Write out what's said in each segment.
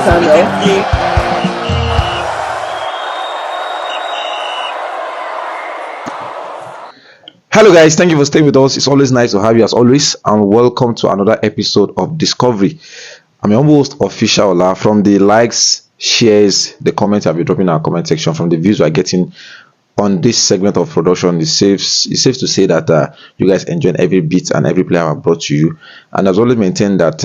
channel. Hello, guys. Thank you for staying with us. It's always nice to have you as always, and welcome to another episode of Discovery. I'm your host, Official Ola. From the likes, shares, the comments I've been dropping in our comment section, from the views we're getting on this segment of production, it's safe to say that you guys enjoyed every bit and every player I've brought to you. And I've always maintained that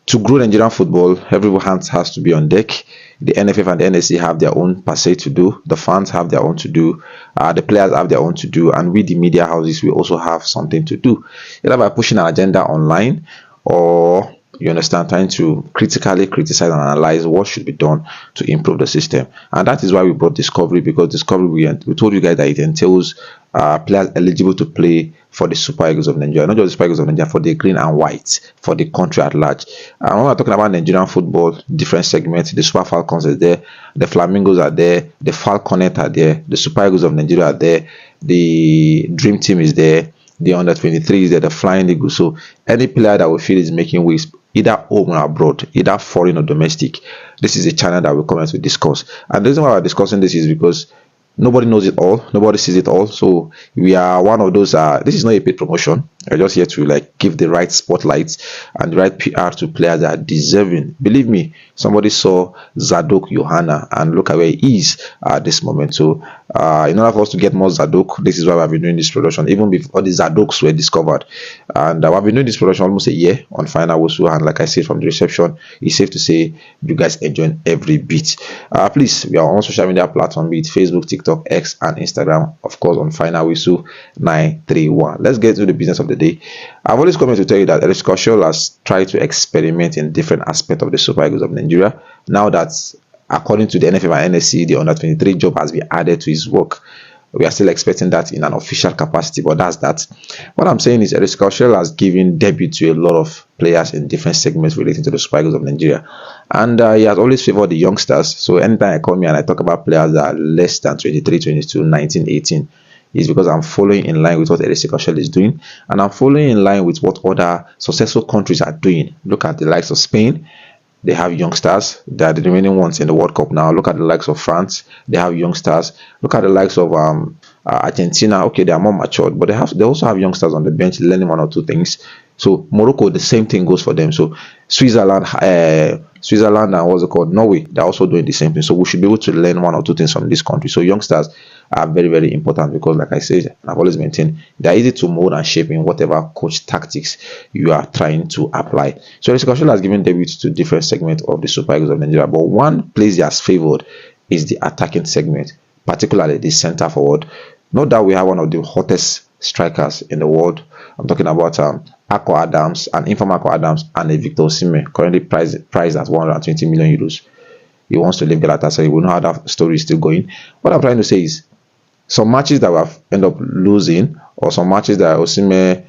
to grow Nigerian football, every hand has to be on deck. The NFF and the NSC have their own per se to do. The fans have their own to do. The players have their own to do. And we, the media houses, we also have something to do. Either by pushing an agenda online or, you understand, trying to critically criticize and analyze what should be done to improve the system. And that is why we brought Discovery, because Discovery, we told you guys that it entails players eligible to play for the Super Eagles of Nigeria, not just the Super Eagles of Nigeria, for the green and white, for the country at large. And when we're talking about Nigerian football, different segments, the Super Falcons are there, the Flamingos are there, the Falconet are there, the Super Eagles of Nigeria are there, the Dream Team is there, the Under 23 is there, the Flying Eagles. So any player that we feel is making waves, either home or abroad, either foreign or domestic, this is a channel that we come to discuss. And the reason why we're discussing this is because nobody knows it all, nobody sees it all. So we are one of those. This is not a paid promotion. We're just here to give the right spotlight and the right PR to players that are deserving. Believe me, somebody saw Zadok Yohana and look at where he is at this moment. So in order for us to get more Zadok, this is why we've been doing this production even before the Zadoks were discovered. And we've been doing this production almost a year on Final Whistle. And like I said from the reception, it's safe to say you guys enjoying every bit. Please, we are on social media platforms, be it Facebook, TikTok, X, and Instagram. Of course, on Final Whistle 931. Let's get to the business of the day. I've always come here to tell you that Eric Schofield has tried to experiment in different aspects of the Super Eagles of Nigeria. Now that, according to the NFF and NSC, the Under 23 job has been added to his work. We are still expecting that in an official capacity, but that's that. What I'm saying is Eric Schofield has given debut to a lot of players in different segments relating to the Super Eagles of Nigeria. And he has always favored the youngsters. So anytime I come here and I talk about players that are less than 23, 22, 19, 18, is because I'm following in line with what Eric Schofield is doing, and I'm following in line with what other successful countries are doing. Look at the likes of Spain. They have youngsters. They are the remaining ones in the World Cup now. Look at the likes of France. They have youngsters. Look at the likes of Argentina. Okay, they are more matured, but they also have youngsters on the bench learning one or two things. So Morocco, the same thing goes for them. So Switzerland and what's it called, Norway, they're also doing the same thing. So we should be able to learn one or two things from this country. So youngsters are very, very important because, like I said, I've always maintained, they're easy to mold and shape in whatever coach tactics you are trying to apply. So Eric Schofield has given debut to different segments of the Super Eagles of Nigeria, but one place he has favored is the attacking segment, particularly the center forward. Not that we have one of the hottest strikers in the world. I'm talking about Akko Adams, and informal Akko Adams, and a Victor Osimhen, currently priced at 120 million euros. He wants to leave Galatasaray. We know how that story is still going. What I'm trying to say is, some matches that we have end up losing, or some matches that Osimhen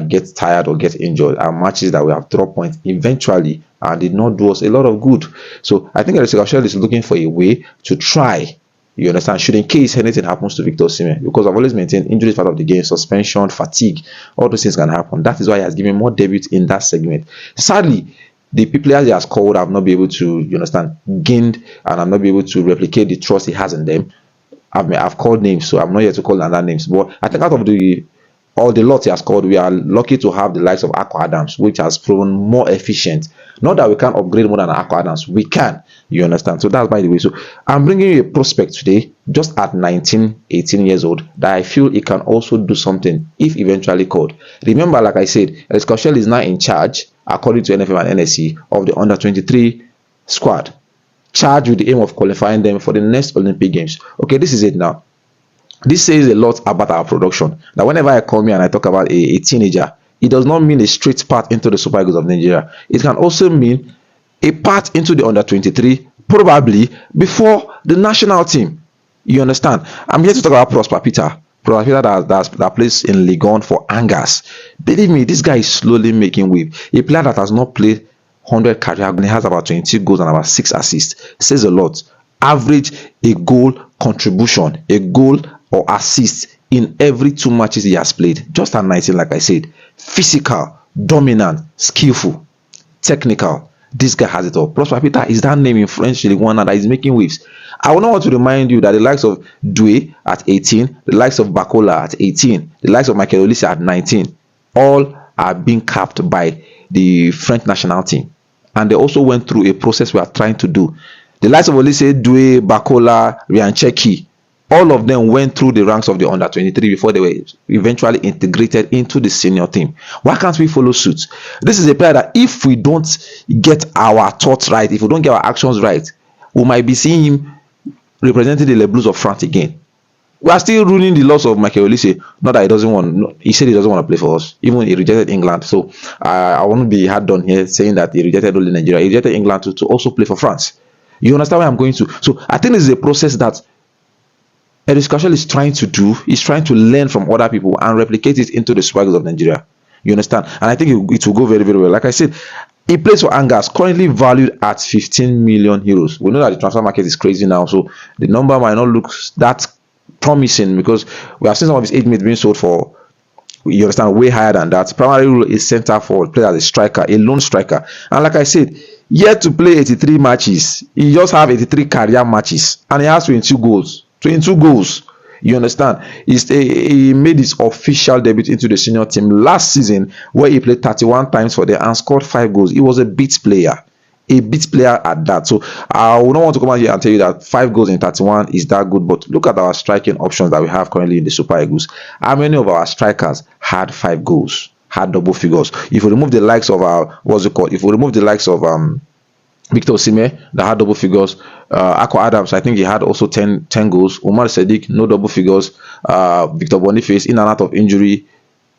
gets tired or gets injured, are matches that we have dropped points eventually and did not do us a lot of good. So I think Eric Schofield is looking for a way to try, you understand, should in case anything happens to Victor Osimhen, because I've always maintained injury is part of the game, suspension, fatigue, all those things can happen. That is why he has given more debut in that segment. Sadly, the players he has called have not been able to, you understand, gained, and have not been able to replicate the trust he has in them. I've called names, so I'm not here to call other names. But I think out of all the lots he has called, we are lucky to have the likes of Akko Adams, which has proven more efficient. Not that we can't upgrade more than Akko Adams, we can. You understand? So that's by the way. So I'm bringing you a prospect today, just at 19, 18 years old, that I feel he can also do something if eventually called. Remember, like I said, Eric Schofield is now in charge, according to NFF and NSC, of the Under 23 squad, charged with the aim of qualifying them for the next Olympic Games. Okay, this is it now. This says a lot about our production. Now, whenever I come here and I talk about a teenager, it does not mean a straight path into the Super Eagles of Nigeria. It can also mean a path into the Under 23, probably before the national team. You understand? I'm here to talk about Prosper Peter. Prosper Peter that plays in Ligue 1 for Angers. Believe me, this guy is slowly making wave. A player that has not played 100 career, and he has about 20 goals and about 6 assists. Says a lot. Average a goal contribution, a goal or assist in every 2 matches he has played. Just at 19, like I said. Physical, dominant, skillful, technical. This guy has it all. Prosper Peter is that name in French League One that is making waves. I would not want to remind you that the likes of Doué at 18, the likes of Bakola at 18, the likes of Michael Olise at 19, all are being capped by the French national team. And they also went through a process we are trying to do. The likes of Olise, Doué, Bakola, Ryan Cherki, all of them went through the ranks of the under 23 before they were eventually integrated into the senior team. Why can't we follow suit? This is a player that if we don't get our thoughts right, if we don't get our actions right, we might be seeing him representing the Le Blues of France again. We are still ruling the loss of Michael Olise. Not that he doesn't want. He said he doesn't want to play for us. Even he rejected England. So I won't be hard done here saying that he rejected only Nigeria. He rejected England to also play for France. You understand where I'm going to? So I think this is a process that Eddie Skashel is trying to do. He's trying to learn from other people and replicate it into the Super Eagles of Nigeria. You understand? And I think it will go very, very well. Like I said, he plays for Angers, currently valued at 15 million euros. We know that the transfer market is crazy now, so the number might not look that promising because we have seen some of his age mates being sold for, you understand, way higher than that. Primary role is centre forward, player as a striker, a lone striker. And like I said, yet to play 83 matches. He just have 83 career matches and he has 22 goals. 22 goals. You understand? He made his official debut into the senior team last season where he played 31 times for them and scored 5 goals. He was a beat player. A beat player at that. So I would not want to come out here and tell you that 5 goals in 31 is that good, but look at our striking options that we have currently in the Super Eagles. How many of our strikers had 5 goals, had double figures? If we remove the likes of if we remove the likes of Victor Osimhen that had double figures, Akko Adams, I think he had also 10 goals. Umar Sadiq, no double figures. Victor Boniface, in and out of injury.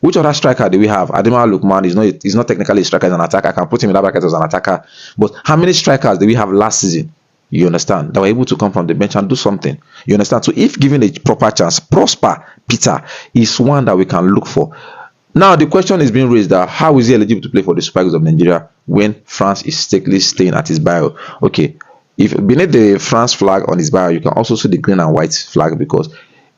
Which other striker do we have? Ademola Lookman is not technically a striker, as an attacker. I can put him in that bracket as an attacker. But how many strikers did we have last season? You understand? That were able to come from the bench and do something. You understand? So if given a proper chance, Prosper Peter is one that we can look for. Now the question is being raised that how is he eligible to play for the Super Eagles of Nigeria when France is strictly staying at his bio? Okay, if beneath the France flag on his bio, you can also see the green and white flag because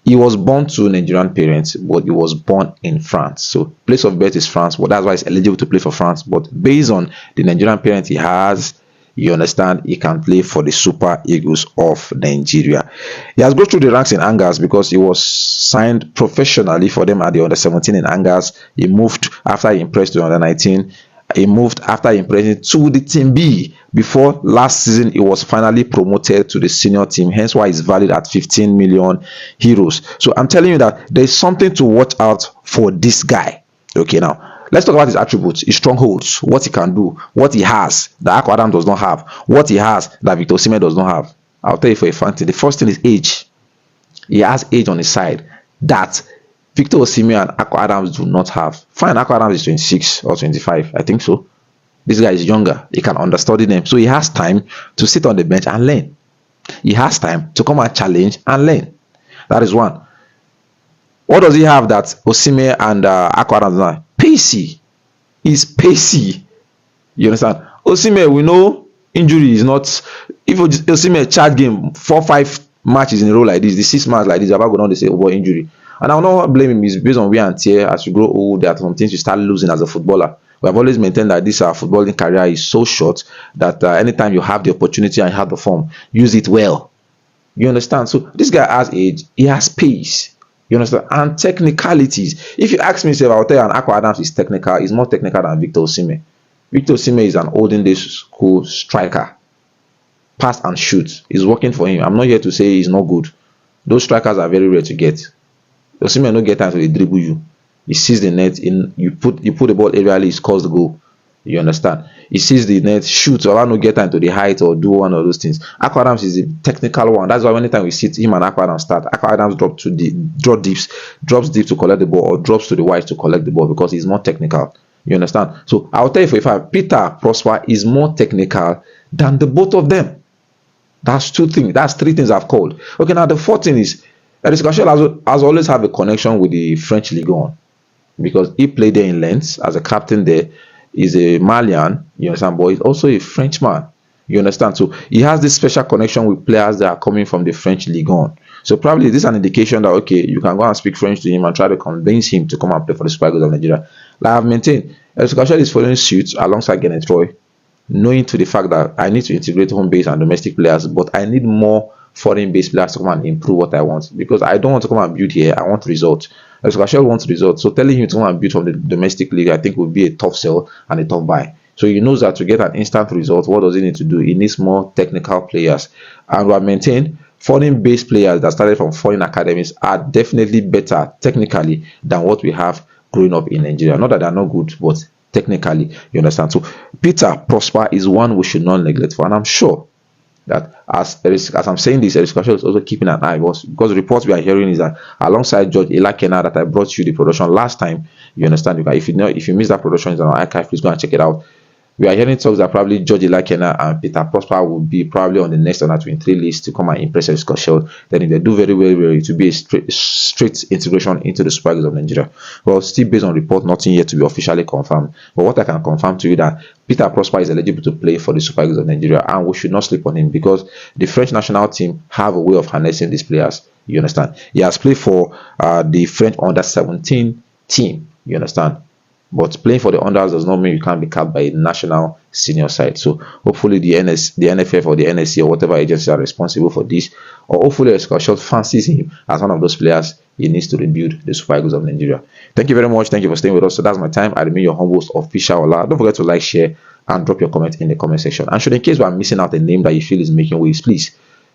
he was born to Nigerian parents, but he was born in France. So place of birth is France, but that's why he's eligible to play for France. But based on the Nigerian parents he has, you understand, he can play for the Super Eagles of Nigeria. He has gone through the ranks in Angers because he was signed professionally for them at the under-17 in Angers. He moved after he impressed the under-19. He moved after impressing to the Team B. Before last season, he was finally promoted to the senior team. Hence why he's valued at 15 million euros. So I'm telling you that there's something to watch out for this guy. Okay, now let's talk about his attributes, his strongholds, what he can do, what he has that Akko Adams does not have, what he has that Victor Osimhen does not have. I'll tell you for a fact. The first thing is age. He has age on his side that Victor Osimhen and Akko Adams do not have. Fine, Akko Adams is 26 or 25, I think so. This guy is younger. He can understudy them. So he has time to sit on the bench and learn. He has time to come and challenge and learn. That is one. What does he have that Osimhen and Akko Adams do not have? Pacey. He's pacey. You understand? Osimhen, we know injury is not. If Osimhen charge game 4-5 matches in a row like this, the 6 matches like this, about go down, they say, oh boy, injury. And I will not blame him. It's based on wear and tear. As you grow old, there are some things you start losing as a footballer. We have always maintained that this footballing career is so short that anytime you have the opportunity and you have the form, use it well. You understand? So this guy has age. He has pace. You understand? And technicalities. If you ask me, say, I'll tell you, Akko Adams is technical. He's more technical than Victor Osimhen. Victor Osimhen is an olden days school striker. Pass and shoot. It's working for him. I'm not here to say he's not good. Those strikers are very rare to get. Osimhen no get time to dribble you. He sees the net in. You put the ball aerially, he scores the goal. You understand? He sees the net, shoots, or no get time to the height or do one of those things. Akko Adams is a technical one. That's why anytime we see him and Akko Adams start, Akko Adams drops deep to collect the ball or drops to the wide to collect the ball because he's more technical. You understand? So I'll tell you for a fact, Peter Prosper is more technical than the both of them. That's 2 things. That's 3 things I've called. Okay, now the 4th thing is Eddie Skashel has always have a connection with the French Ligue 1 because he played there in Lens as a captain there. He's a Malian, you understand, but he's also a Frenchman. You understand? So he has this special connection with players that are coming from the French Ligue 1. So probably this is an indication that, okay, you can go and speak French to him and try to convince him to come and play for the Super Eagles of Nigeria. Like I've maintained, Eddie Skashel is following suit alongside Kenneth Roy. knowing to the fact that I need to integrate home-based and domestic players, but I need more foreign-based players to come and improve what I want, because I don't want to come and build here. I want results. Escasher wants results. So telling him to come and build from the domestic league, I think, would be a tough sell and a tough buy. So he knows that to get an instant result, what does he need to do? He needs more technical players. And we have maintained foreign-based players that started from foreign academies are definitely better technically than what we have growing up in Nigeria. Not that they're not good, but technically, you understand. So Peter Prosper is one we should not neglect for, and I'm sure that as I'm saying this, Eris Kasho is also keeping an eye, because reports we are hearing is that alongside George Elakena that I brought you the production last time, you understand. If you missed that production, it's on our archive, please go and check it out. We are hearing talks that probably George Elakena and Peter Prosper will be probably on the next Under 23 list to come and impress Eris Kasho. Then if they do very well, it will be a straight integration into the Super Eagles of Nigeria. Well, still based on report, nothing yet to be officially confirmed. But what I can confirm to you that Peter Prosper is eligible to play for the Super Eagles of Nigeria, and we should not sleep on him, because the French national team have a way of harnessing these players. You understand? He has played for the French under-17 team. You understand? But playing for the unders does not mean you can't be capped by a national senior side. So hopefully the NFF or the NSC or whatever agencies are responsible for this, or hopefully Escasho fancies him as one of those players he needs to rebuild the Super Eagles of Nigeria. Thank you very much. Thank you for staying with us. So that's my time. I remain your humble host, Official Ola. Don't forget to like, share, and drop your comment in the comment section. And should in case we are missing out a name that you feel is making waves, please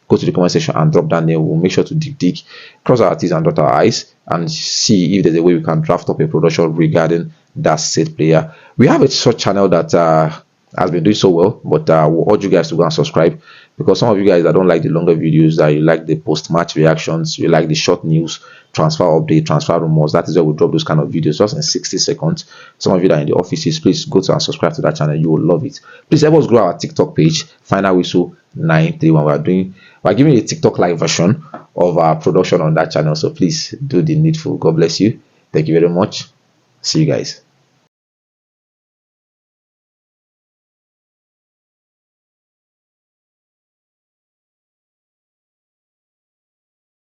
go to the comment section and drop that name. We'll make sure to dig, cross our T's and dot our I's, and see if there's a way we can draft up a production regarding that said player. We have a short channel that has been doing so well, but we'll urge you guys to go and subscribe, because some of you guys that don't like the longer videos, that you like the post-match reactions, you like the short news, transfer update, transfer rumors, that is where we drop those kind of videos just in 60 seconds. Some of you that are in the offices, please go to and subscribe to that channel. You will love it. Please help us grow our TikTok page, Final Whistle 931. We're giving a TikTok live version of our production on that channel, so please do the needful. God bless you. Thank you very much. See you guys.